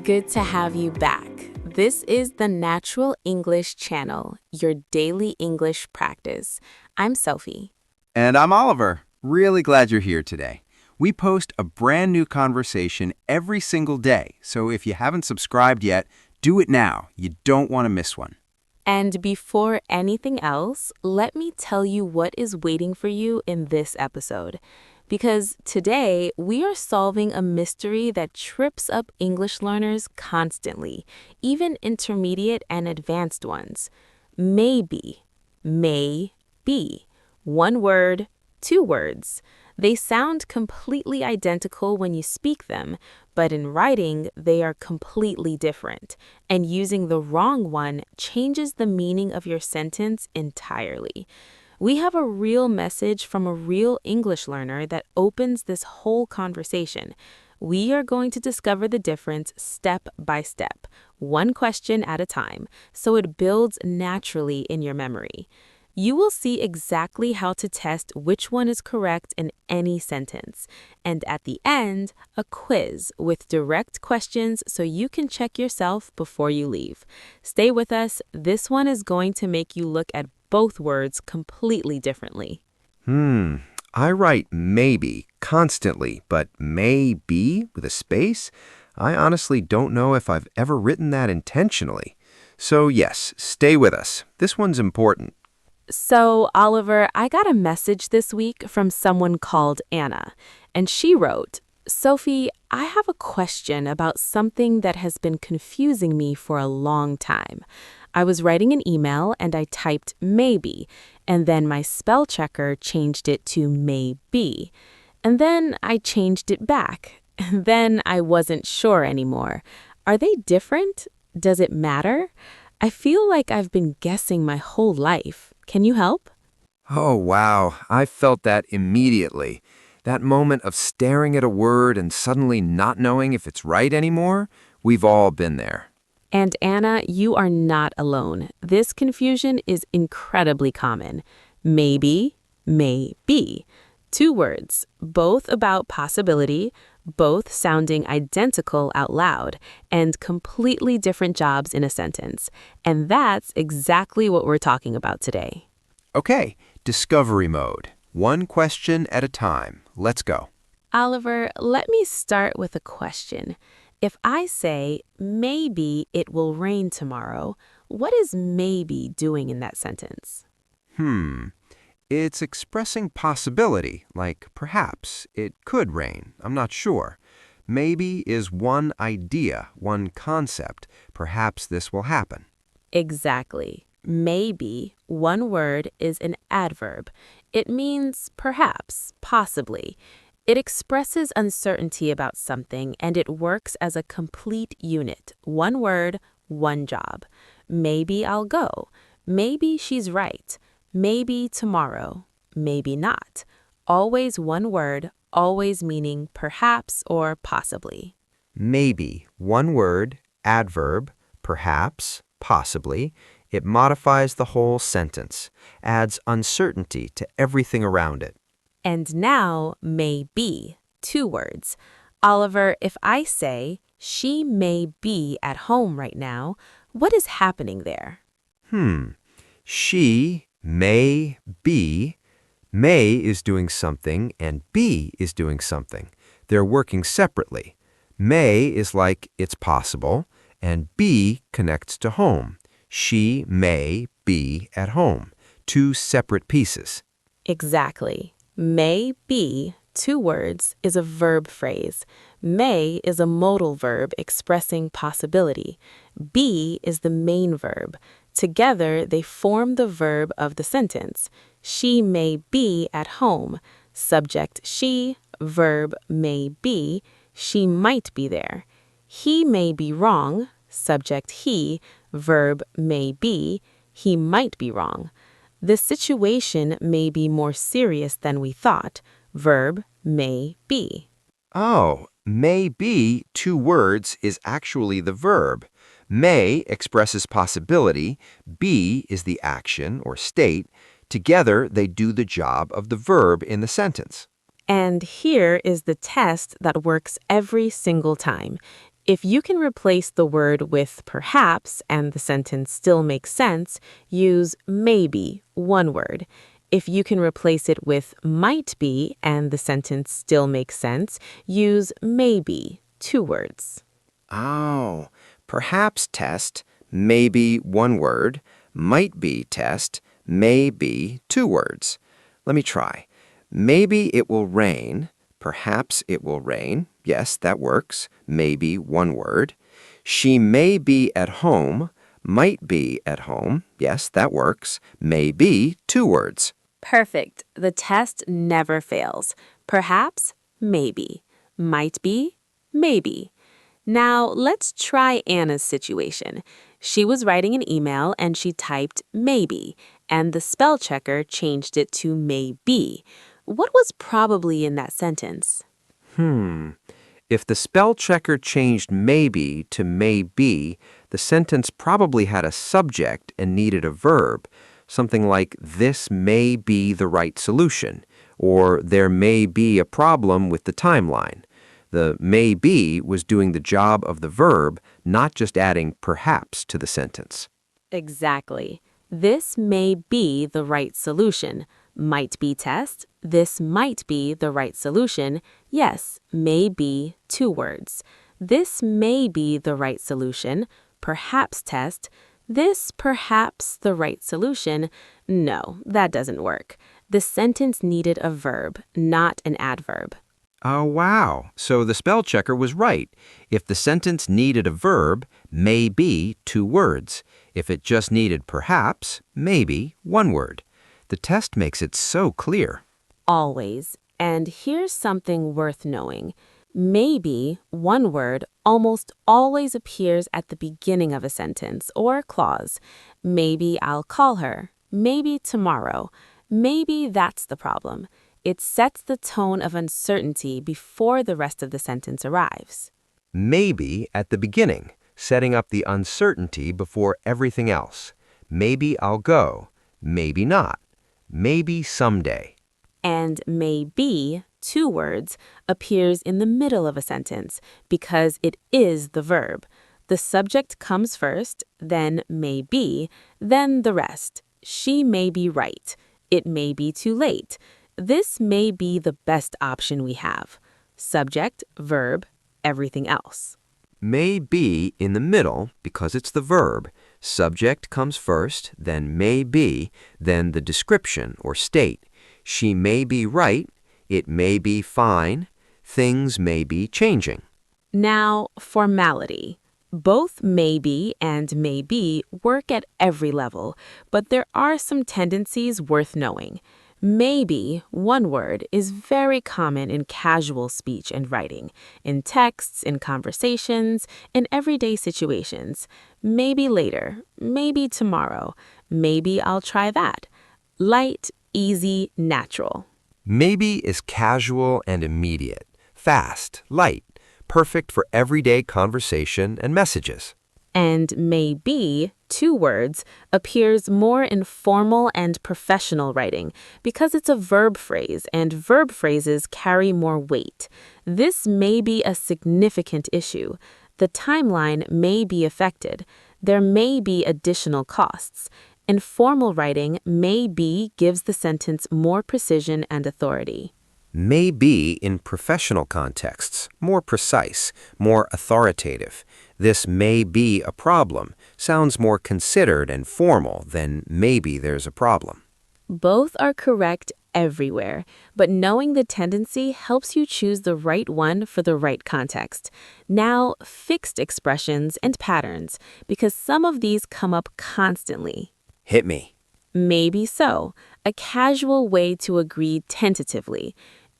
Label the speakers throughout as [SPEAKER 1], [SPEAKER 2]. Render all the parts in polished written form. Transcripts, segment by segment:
[SPEAKER 1] Good to have you back. This is the Natural English Channel, your daily English practice. I'm Sophie.
[SPEAKER 2] And I'm Oliver. Really glad you're here today. We post a brand new conversation every single day, so if you haven't subscribed yet, do it now. You don't want to miss one.
[SPEAKER 1] And before anything else, let me tell you what is waiting for you in this episode. Because today, we are solving a mystery that trips up English learners constantly, even intermediate and advanced ones. Maybe, may be. One word, two words. They sound completely identical when you speak them, but in writing, they are completely different, and using the wrong one changes the meaning of your sentence entirely. We have a real message from a real English learner that opens this whole conversation. We are going to discover the difference step by step, one question at a time, so it builds naturally in your memory. You will see exactly how to test which one is correct in any sentence. And at the end, a quiz with direct questions so you can check yourself before you leave. Stay with us. This one is going to make you look at both words completely differently.
[SPEAKER 3] I write maybe constantly, but may be with a space? I honestly don't know if I've ever written that intentionally. So yes, stay with us. This one's important.
[SPEAKER 1] So, Oliver, I got a message this week from someone called Anna, and she wrote, Sophie, I have a question about something that has been confusing me for a long time. I was writing an email and I typed maybe, and then my spell checker changed it to may be. And then I changed it back. And then I wasn't sure anymore. Are they different? Does it matter? I feel like I've been guessing my whole life. Can you help?
[SPEAKER 3] Oh, wow. I felt that immediately. That moment of staring at a word and suddenly not knowing if it's right anymore. We've all been there.
[SPEAKER 1] And Anna, you are not alone. This confusion is incredibly common. Maybe, may be. Two words, both about possibility, both sounding identical out loud, and completely different jobs in a sentence. And that's exactly what we're talking about today.
[SPEAKER 3] Okay, discovery mode. One question at a time. Let's go.
[SPEAKER 1] Oliver, let me start with a question. If I say, maybe it will rain tomorrow, what is maybe doing in that sentence?
[SPEAKER 3] It's expressing possibility, like perhaps it could rain. I'm not sure. Maybe is one idea, one concept. Perhaps this will happen.
[SPEAKER 1] Exactly. Maybe, one word, is an adverb. It means perhaps, possibly. It expresses uncertainty about something, and it works as a complete unit. One word, one job. Maybe I'll go. Maybe she's right. Maybe tomorrow. Maybe not. Always one word, always meaning perhaps or possibly.
[SPEAKER 3] Maybe, one word, adverb, perhaps, possibly. It modifies the whole sentence, adds uncertainty to everything around it.
[SPEAKER 1] And now, may be, two words. Oliver, if I say, she may be at home right now, what is happening there?
[SPEAKER 3] She may be. May is doing something and be is doing something. They're working separately. May is like it's possible, and be connects to home. She may be at home. Two separate pieces.
[SPEAKER 1] Exactly. May be, two words, is a verb phrase. May is a modal verb expressing possibility. Be is the main verb. Together, they form the verb of the sentence. She may be at home. Subject she, verb may be. She might be there. He may be wrong. Subject he, verb may be. He might be wrong. The situation may be more serious than we thought. Verb may be.
[SPEAKER 3] Oh, may be, two words, is actually the verb. May expresses possibility. Be is the action or state. Together, they do the job of the verb in the sentence.
[SPEAKER 1] And here is the test that works every single time. If you can replace the word with perhaps and the sentence still makes sense, use maybe, one word. If you can replace it with might be and the sentence still makes sense, use maybe, two words.
[SPEAKER 3] Oh, perhaps test, maybe one word, might be test, may be two words. Let me try. Maybe it will rain, perhaps it will rain. Yes, that works. Maybe one word. She may be at home, might be at home. Yes, that works. May be two words.
[SPEAKER 1] Perfect. The test never fails. Perhaps, maybe. Might be, maybe. Now, let's try Anna's situation. She was writing an email and she typed maybe, and the spell checker changed it to may be. What was probably in that sentence?
[SPEAKER 3] If the spell checker changed maybe to may be, the sentence probably had a subject and needed a verb, something like this may be the right solution, or there may be a problem with the timeline. The may be was doing the job of the verb, not just adding perhaps to the sentence.
[SPEAKER 1] Exactly. This may be the right solution. Might be test. This might be the right solution. Yes, may be, two words. This may be the right solution. Perhaps test. This perhaps the right solution. No, that doesn't work. The sentence needed a verb, not an adverb.
[SPEAKER 3] Oh, wow. So the spell checker was right. If the sentence needed a verb, may be two words. If it just needed perhaps, maybe one word. The test makes it so clear.
[SPEAKER 1] Always. And here's something worth knowing. Maybe, one word, almost always appears at the beginning of a sentence or clause. Maybe I'll call her. Maybe tomorrow. Maybe that's the problem. It sets the tone of uncertainty before the rest of the sentence arrives.
[SPEAKER 3] Maybe at the beginning, setting up the uncertainty before everything else. Maybe I'll go. Maybe not. Maybe someday.
[SPEAKER 1] And may be, two words, appears in the middle of a sentence because it is the verb. The subject comes first, then may be, then the rest. She may be right. It may be too late. This may be the best option we have. Subject, verb, everything else.
[SPEAKER 3] May be in the middle because it's the verb. Subject comes first, then may be, then the description or state. She may be right, it may be fine, things may be changing.
[SPEAKER 1] Now, formality. Both maybe and may be work at every level, but there are some tendencies worth knowing. Maybe, one word, is very common in casual speech and writing, in texts, in conversations, in everyday situations. Maybe later, maybe tomorrow, maybe I'll try that. Light, easy, natural.
[SPEAKER 3] Maybe is casual and immediate, fast, light, perfect for everyday conversation and messages.
[SPEAKER 1] And may be, two words, appears more in formal and professional writing because it's a verb phrase and verb phrases carry more weight. This may be a significant issue. The timeline may be affected. There may be additional costs. In formal writing, may be gives the sentence more precision and authority.
[SPEAKER 3] May be in professional contexts, more precise, more authoritative. This may be a problem sounds more considered and formal than maybe there's a problem.
[SPEAKER 1] Both are correct everywhere, but knowing the tendency helps you choose the right one for the right context. Now, fixed expressions and patterns, because some of these come up constantly.
[SPEAKER 3] Hit me.
[SPEAKER 1] Maybe so, a casual way to agree tentatively.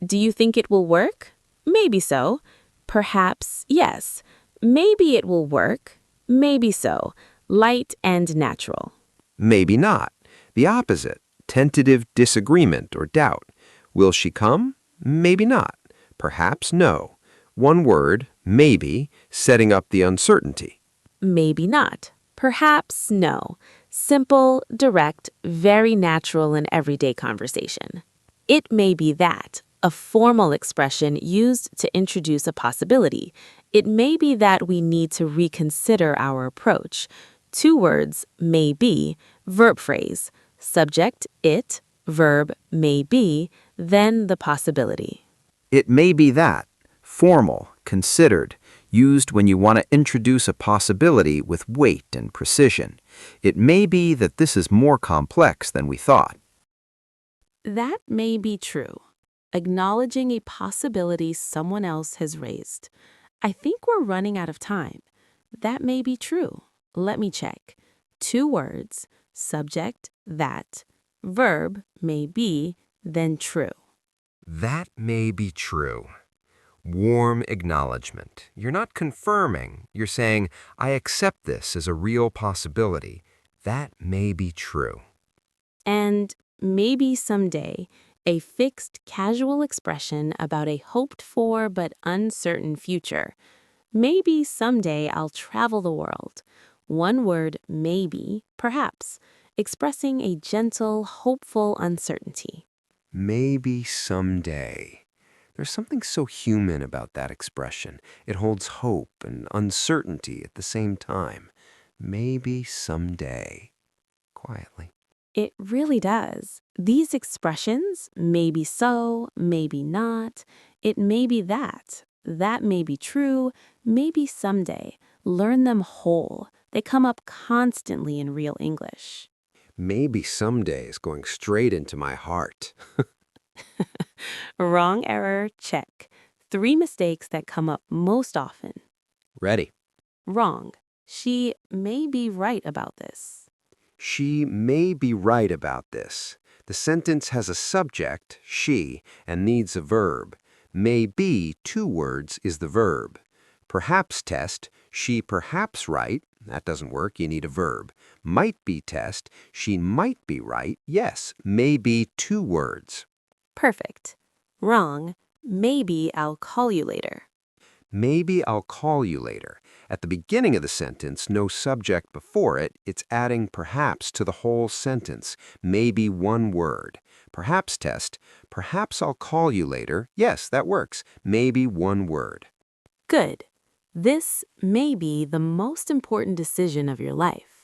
[SPEAKER 1] Do you think it will work? Maybe so. Perhaps yes. Maybe it will work. Maybe so. Light and natural.
[SPEAKER 3] Maybe not. The opposite. Tentative disagreement or doubt. Will she come? Maybe not. Perhaps no. One word, maybe, setting up the uncertainty.
[SPEAKER 1] Maybe not. Perhaps no. Simple, direct, very natural in everyday conversation. It may be that, A formal expression used to introduce a possibility. It may be that we need to reconsider our approach. Two words, may be, verb phrase, subject, it, verb, may be, then the possibility.
[SPEAKER 3] It may be that, formal, considered, used when you want to introduce a possibility with weight and precision. It may be that this is more complex than we thought.
[SPEAKER 1] That may be true. Acknowledging a possibility someone else has raised. I think we're running out of time. That may be true. Let me check. Two words, subject, that, verb, may be, then true.
[SPEAKER 3] That may be true. Warm acknowledgement. You're not confirming. You're saying, I accept this as a real possibility. That may be true.
[SPEAKER 1] And maybe someday, a fixed casual expression about a hoped for but uncertain future. Maybe someday I'll travel the world. One word, maybe, perhaps, expressing a gentle, hopeful uncertainty.
[SPEAKER 3] Maybe someday. There's something so human about that expression. It holds hope and uncertainty at the same time. Maybe someday. Quietly.
[SPEAKER 1] It really does. These expressions, maybe so, maybe not, it may be that may be true, maybe someday. Learn them whole. They come up constantly in real English.
[SPEAKER 3] Maybe someday is going straight into my heart.
[SPEAKER 1] Wrong error, check. Three mistakes that come up most often.
[SPEAKER 3] Ready.
[SPEAKER 1] Wrong. She may be right about this.
[SPEAKER 3] She may be right about this. The sentence has a subject, she, and needs a verb. May be, two words, is the verb. Perhaps test, she perhaps right. That doesn't work, you need a verb. Might be test, she might be right. Yes, may be, two words.
[SPEAKER 1] Perfect. Wrong. Maybe I'll call you later.
[SPEAKER 3] Maybe I'll call you later. At the beginning of the sentence, no subject before it, it's adding perhaps to the whole sentence. Maybe one word. Perhaps test, perhaps I'll call you later. Yes, that works. Maybe one word.
[SPEAKER 1] Good. This may be the most important decision of your life.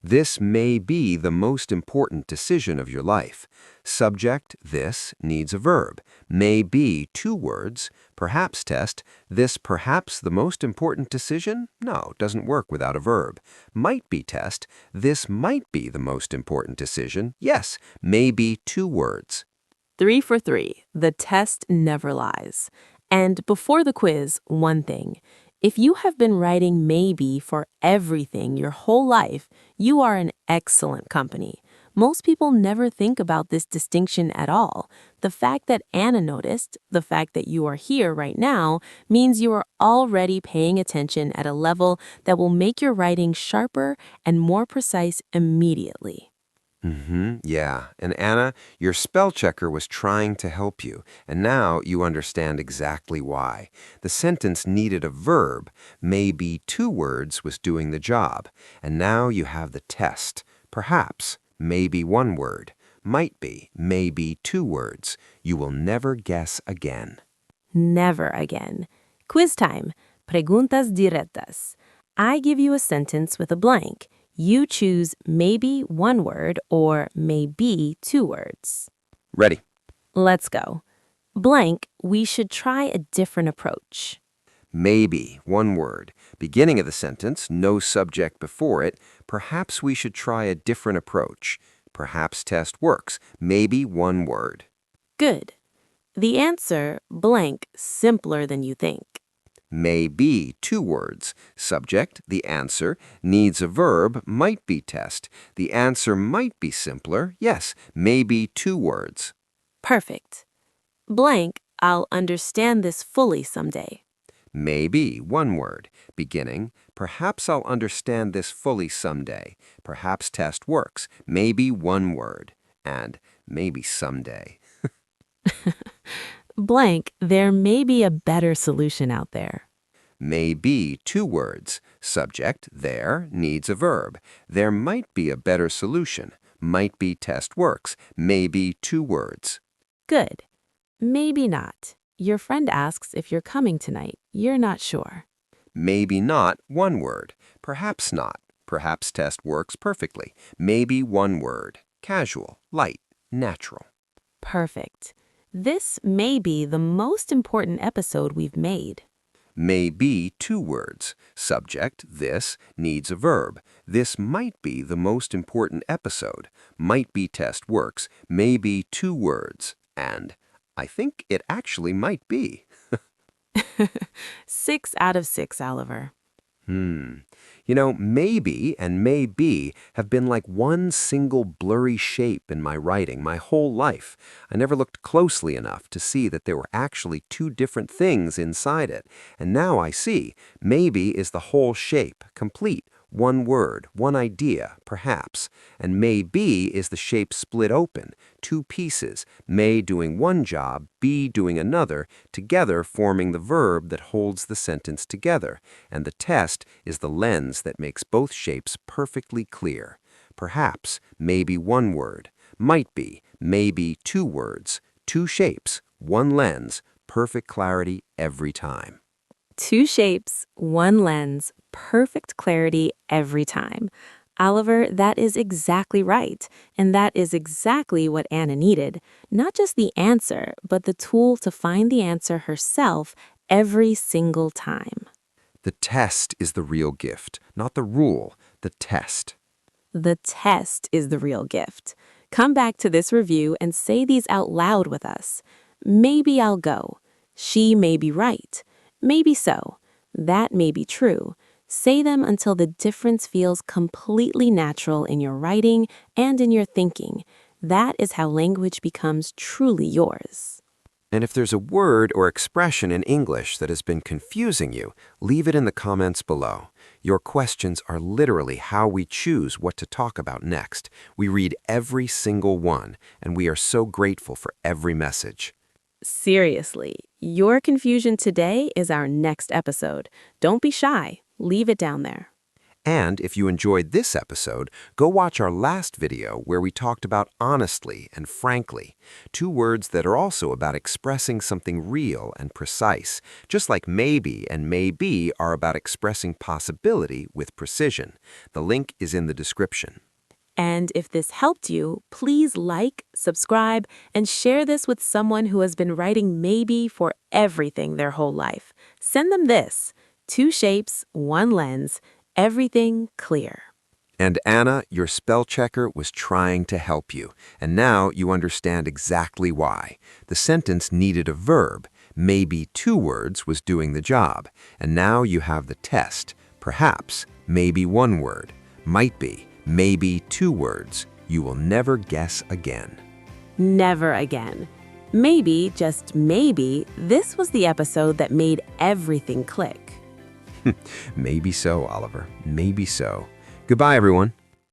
[SPEAKER 3] This may be the most important decision of your life. Subject, this, needs a verb. May be, two words. Perhaps test, this perhaps the most important decision? No, doesn't work without a verb. Might be test, this might be the most important decision? Yes, may be, two words.
[SPEAKER 1] 3 for 3. The test never lies. And before the quiz, one thing. If you have been writing maybe for everything your whole life, you are in excellent company. Most people never think about this distinction at all. The fact that Anna noticed, the fact that you are here right now, means you are already paying attention at a level that will make your writing sharper and more precise immediately.
[SPEAKER 3] Yeah. And Anna, your spell checker was trying to help you, and now you understand exactly why. The sentence needed a verb. Maybe two words was doing the job. And now you have the test. Perhaps, maybe one word. Might be, maybe two words. You will never guess again.
[SPEAKER 1] Never again. Quiz time. Preguntas directas. I give you a sentence with a blank. You choose maybe one word or maybe two words.
[SPEAKER 3] Ready.
[SPEAKER 1] Let's go. Blank, we should try a different approach.
[SPEAKER 3] Maybe, one word. Beginning of the sentence, no subject before it. Perhaps we should try a different approach. Perhaps test works. Maybe one word.
[SPEAKER 1] Good. The answer, blank, simpler than you think.
[SPEAKER 3] May be, two words. Subject, the answer, needs a verb, might be test. The answer might be simpler. Yes, may be, two words.
[SPEAKER 1] Perfect. Blank, I'll understand this fully someday.
[SPEAKER 3] May be, one word. Beginning, perhaps I'll understand this fully someday. Perhaps test works. Maybe one word. And maybe someday.
[SPEAKER 1] Blank, there may be a better solution out there.
[SPEAKER 3] May be, two words. Subject, there, needs a verb. There might be a better solution. Might be test works. May be, two words.
[SPEAKER 1] Good. Maybe not. Your friend asks if you're coming tonight. You're not sure.
[SPEAKER 3] Maybe not, one word. Perhaps not. Perhaps test works perfectly. Maybe one word. Casual, light, natural.
[SPEAKER 1] Perfect. This may be the most important episode we've made.
[SPEAKER 3] May be two words. Subject, this, needs a verb. This might be the most important episode. Might be test works. May be two words. And I think it actually might be.
[SPEAKER 1] 6 out of 6, Oliver.
[SPEAKER 3] Maybe and may be have been like one single blurry shape in my writing my whole life. I never looked closely enough to see that there were actually two different things inside it. And now I see, maybe is the whole shape, complete. One word, one idea, perhaps. And may be is the shape split open, two pieces, may doing one job, be doing another, together forming the verb that holds the sentence together. And the test is the lens that makes both shapes perfectly clear. Perhaps, maybe one word. Might be, maybe two words. Two shapes, one lens, perfect clarity every time.
[SPEAKER 1] 2 shapes, 1 lens, perfect clarity every time. Oliver, that is exactly right. And that is exactly what Anna needed. Not just the answer, but the tool to find the answer herself every single time.
[SPEAKER 3] The test is the real gift, not the rule, the test.
[SPEAKER 1] The test is the real gift. Come back to this review and say these out loud with us. Maybe I'll go. She may be right. Maybe so. That may be true. Say them until the difference feels completely natural in your writing and in your thinking. That is how language becomes truly yours.
[SPEAKER 3] And if there's a word or expression in English that has been confusing you, leave it in the comments below. Your questions are literally how we choose what to talk about next. We read every single one, and we are so grateful for every message.
[SPEAKER 1] Seriously, your confusion today is our next episode. Don't be shy. Leave it down there.
[SPEAKER 3] And if you enjoyed this episode, go watch our last video where we talked about honestly and frankly, two words that are also about expressing something real and precise, just like maybe and may be are about expressing possibility with precision. The link is in the description.
[SPEAKER 1] And if this helped you, please like, subscribe, and share this with someone who has been writing maybe for everything their whole life. Send them this: 2 shapes, 1 lens, everything clear.
[SPEAKER 3] And Anna, your spell checker, was trying to help you. And now you understand exactly why. The sentence needed a verb. Maybe two words was doing the job. And now you have the test. Perhaps, maybe one word. Might be, maybe two words. You will never guess again.
[SPEAKER 1] Never again. Maybe, just maybe, this was the episode that made everything click.
[SPEAKER 3] Maybe so, Oliver. Maybe so. Goodbye, everyone.